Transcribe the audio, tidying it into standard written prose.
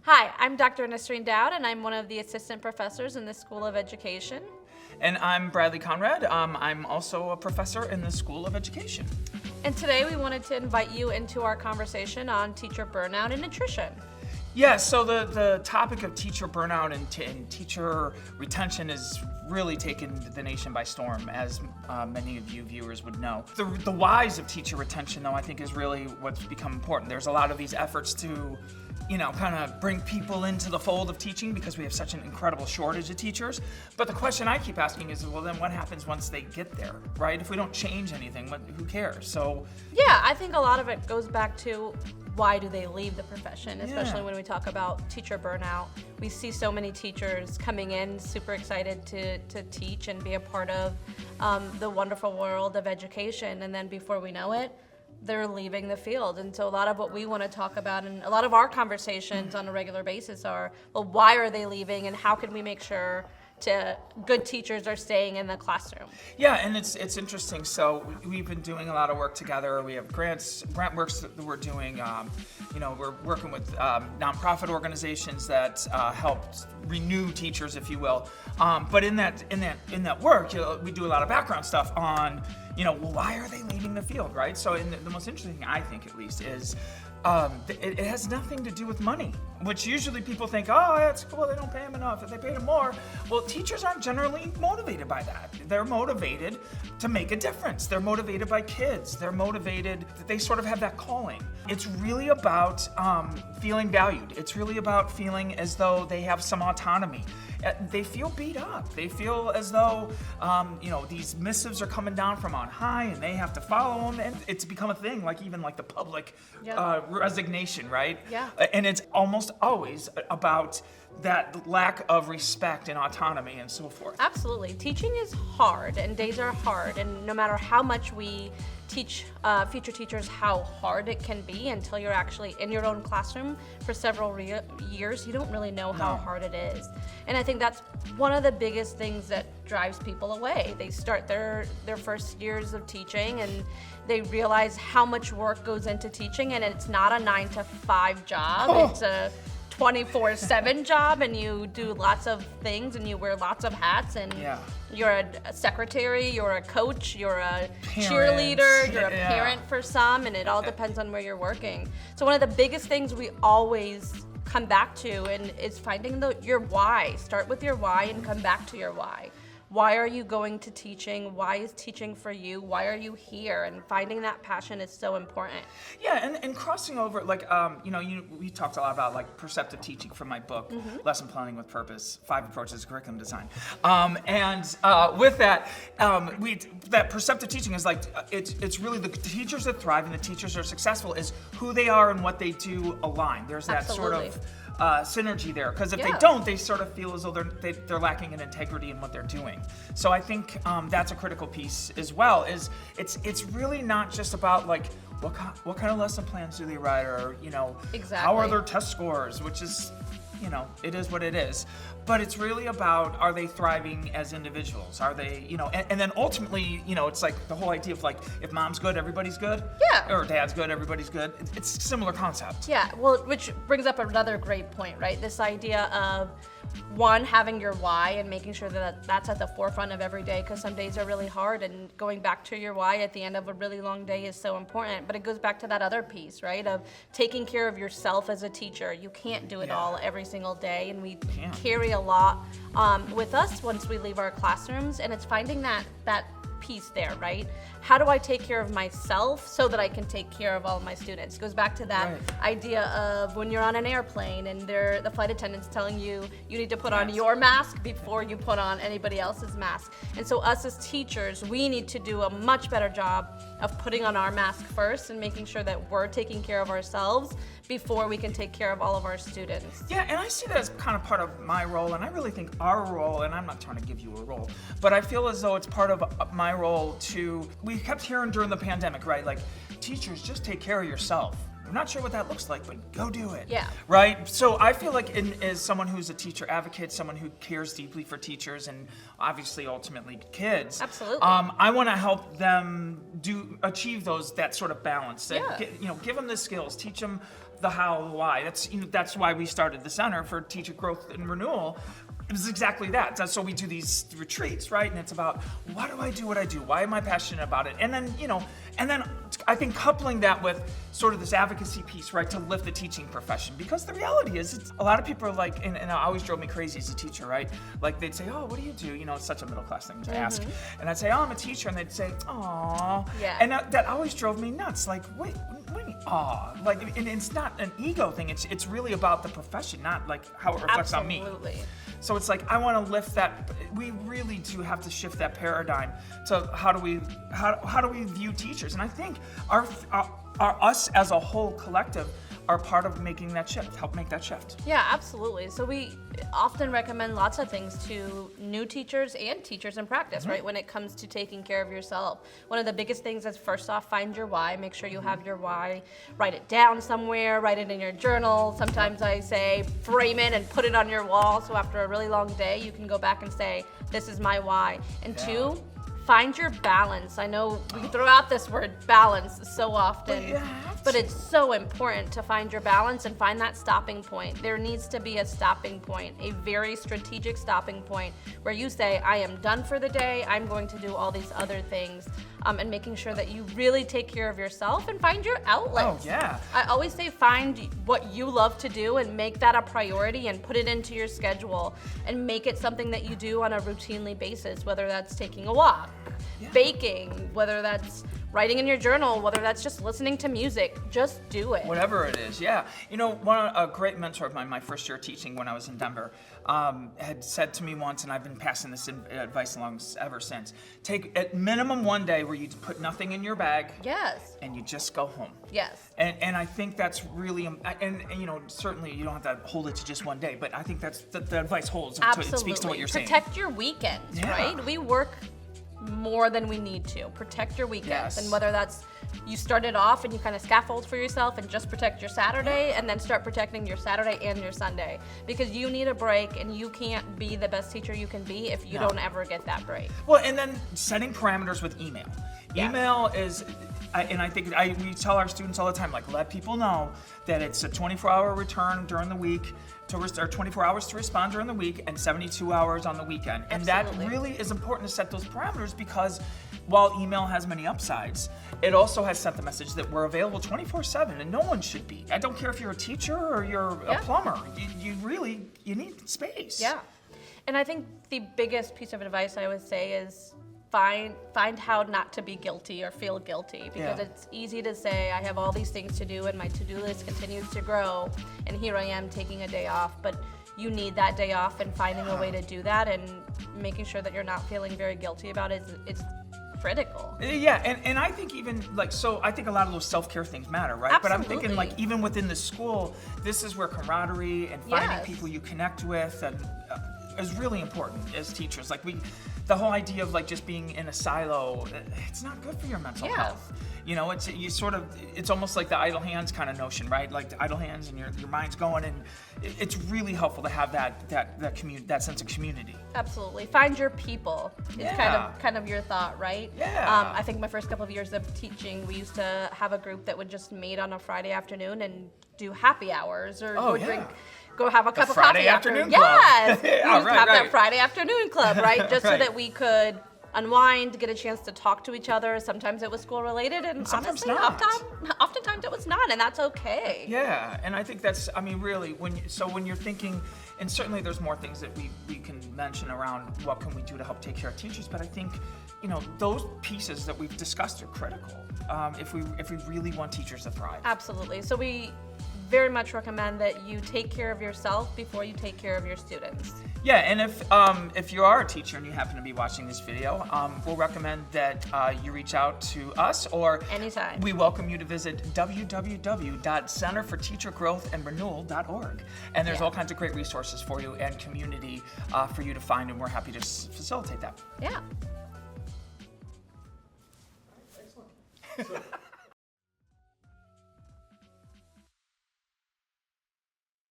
Hi, I'm Dr. Nisreen Daoud, and I'm one of the assistant professors in the School of Education. And I'm Bradley Conrad. I'm also a professor in the School of Education. And today we wanted to invite you into our conversation on teacher burnout and nutrition. Yeah, so the topic of teacher burnout and teacher retention is really taken the nation by storm, as many of you viewers would know. The whys of teacher retention, though, I think is really what's become important. There's a lot of these efforts to, kind of bring people into the fold of teaching because we have such an incredible shortage of teachers. But the question I keep asking is, well, then what happens once they get there, right? If we don't change anything, who cares? So yeah, I think a lot of it goes back to why do they leave the profession, especially when we talk about teacher burnout. We see so many teachers coming in super excited to teach and be a part of the wonderful world of education, and then before we know it, they're leaving the field. And so a lot of what we want to talk about and a lot of our conversations on a regular basis are, well, why are they leaving and how can we make sure good teachers are staying in the classroom? Yeah, and it's interesting. So we've been doing a lot of work together. We have grant works that we're doing. We're working with nonprofit organizations that help renew teachers, if you will. But in that work, we do a lot of background stuff on, well, why are they leaving the field, right? So the most interesting thing, I think at least, is it has nothing to do with money, which usually people think, oh, that's cool, they don't pay them enough. If they paid them more, well, teachers aren't generally motivated by that. They're motivated to make a difference. They're motivated by kids. They're motivated, they sort of have that calling. It's really about feeling valued. It's really about feeling as though they have some autonomy. They feel beat up. They feel as though, these missives are coming down from on high and they have to follow them. And it's become a thing, even the public resignation, right? Yeah. And it's almost always about that lack of respect and autonomy and so forth. Absolutely. Teaching is hard and days are hard, and no matter how much we teach future teachers how hard it can be until you're actually in your own classroom for several years, you don't really know how hard it is. And I think that's one of the biggest things that drives people away. They start their first years of teaching and they realize how much work goes into teaching, and it's not a 9-to-5 job. It's a 24/7 job, and you do lots of things and you wear lots of hats, and you're a secretary, you're a coach, you're a cheerleader, you're a parent for some, and it all depends on where you're working. So one of the biggest things we always come back to and is finding your why. Start with your why and come back to your why. Why are you going to teaching? Why is teaching for you? Why are you here? And finding that passion is so important. Yeah, and crossing over, we talked a lot about perceptive teaching from my book, Lesson Planning with Purpose, 5 Approaches to Curriculum Design. With that, that perceptive teaching is it's really the teachers that thrive and the teachers that are successful is who they are and what they do align. There's that sort of synergy there, because if they don't, they sort of feel as though they're lacking in integrity in what they're doing. So I think that's a critical piece as well. Is it's really not just about what kind of lesson plans do they write, or how are their test scores, which is it is what it is. But it's really about, are they thriving as individuals? Are they, and then ultimately, it's the whole idea of if mom's good, everybody's good. Yeah. Or dad's good, everybody's good. It's a similar concept. Yeah, well, which brings up another great point, right? This idea of, one, having your why and making sure that that's at the forefront of every day, because some days are really hard, and going back to your why at the end of a really long day is so important. But it goes back to that other piece, right, of taking care of yourself as a teacher. You can't do it all every single day, and we carry a lot with us once we leave our classrooms, and it's finding that piece there, right? How do I take care of myself so that I can take care of all of my students? It goes back to that idea of when you're on an airplane and the flight attendant's telling you need to put on your mask before you put on anybody else's mask. And so us as teachers, we need to do a much better job of putting on our mask first and making sure that we're taking care of ourselves before we can take care of all of our students. Yeah, and I see that as kind of part of my role, and I really think our role, and I'm not trying to give you a role, but I feel as though it's part of my role we kept hearing during the pandemic, right, teachers, just take care of yourself. I'm not sure what that looks like, but go do it. Yeah. Right? So I feel like as someone who's a teacher advocate, someone who cares deeply for teachers and obviously ultimately kids. Absolutely. I want to help them achieve that sort of balance. Yeah. Give them the skills, teach them the how, the why. That's why we started the Center for Teacher Growth and Renewal. It was exactly that. So we do these retreats, right? And it's about, why do I do what I do? Why am I passionate about it? And then, I think coupling that with sort of this advocacy piece, right, to lift the teaching profession. Because the reality is, a lot of people are like, and it always drove me crazy as a teacher, right? Like they'd say, oh, what do you do? It's such a middle class thing to ask. And I'd say, oh, I'm a teacher. And they'd say, aw. Yeah. And that always drove me nuts. Like, wait, what do you mean, aw? Like, and it's not an ego thing. It's really about the profession, not like how it reflects on me. Absolutely. So it's like, I want to lift that. We really do have to shift that paradigm to how do we view teachers? And I think our us as a whole collective are part of making that shift, help make that shift. Yeah, absolutely. So we often recommend lots of things to new teachers and teachers in practice, right? When it comes to taking care of yourself. One of the biggest things is, first off, find your why. Make sure you have your why. Write it down somewhere, write it in your journal. Sometimes I say frame it and put it on your wall, so after a really long day, you can go back and say, this is my why. And two, find your balance. I know we throw out this word balance so often, but it's so important to find your balance and find that stopping point. There needs to be a stopping point, a very strategic stopping point where you say, I am done for the day, I'm going to do all these other things, and making sure that you really take care of yourself and find your outlets. Oh, yeah. I always say find what you love to do and make that a priority and put it into your schedule and make it something that you do on a routinely basis, whether that's taking a walk, baking, whether that's writing in your journal, whether that's just listening to music, just do it. Whatever it is, yeah. A great mentor of mine, my first year teaching when I was in Denver, had said to me once, and I've been passing this advice along ever since, take at minimum one day where you put nothing in your bag. Yes. And you just go home. Yes. And I think that's really, and certainly you don't have to hold it to just one day, but I think that's the advice holds. Absolutely. It speaks to what you're saying. Protect your weekends, right? We work more than we need to. Protect your weekends. Yes. And whether that's you start it off and you kind of scaffold for yourself and just protect your Saturday, and then start protecting your Saturday and your Sunday, because you need a break and you can't be the best teacher you can be if you don't ever get that break. Well, and then setting parameters with email. Yes. Email is, and I think we tell our students all the time, like, let people know that it's a 24-hour return during the week, or 24 hours to respond during the week, and 72 hours on the weekend. And Absolutely. that really is important to set those parameters, because while email has many upsides, it also has sent the message that we're available 24/7, and no one should be. I don't care if you're a teacher or you're a plumber. You need space. Yeah. And I think the biggest piece of advice I would say is find how not to be guilty or feel guilty, because it's easy to say, I have all these things to do and my to-do list continues to grow, and here I am taking a day off. But you need that day off, and finding a way to do that and making sure that you're not feeling very guilty about it is critical. Yeah, and I think even I think a lot of those self-care things matter, right? Absolutely. But I'm thinking even within the school, this is where camaraderie and finding people you connect with and is really important as teachers. The whole idea of just being in a silo, it's not good for your mental health. It's almost like the idle hands kind of notion, right? Like the idle hands and your mind's going, and it's really helpful to have that sense of community. Absolutely. Find your people is kind of your thought, right? Yeah. I think my first couple of years of teaching, we used to have a group that would just meet on a Friday afternoon and do happy hours or go have a cup of Friday coffee afternoon after. club. Yes. We used to have that right. Friday afternoon club, right? Just so Right. that we could unwind, get a chance to talk to each other. Sometimes it was school related, and sometimes honestly, not. oftentimes it was not, and that's okay. Yeah, and I think that's, really, when you're thinking, and certainly there's more things that we can mention around what can we do to help take care of teachers, but I think, those pieces that we've discussed are critical if we really want teachers to thrive. Absolutely. So we very much recommend that you take care of yourself before you take care of your students. Yeah, and if you are a teacher and you happen to be watching this video, we'll recommend that you reach out to us, or anytime. We welcome you to visit www.centerforteachergrowthandrenewal.org, and there's all kinds of great resources for you and community for you to find, and we're happy to facilitate that. Yeah. Excellent. So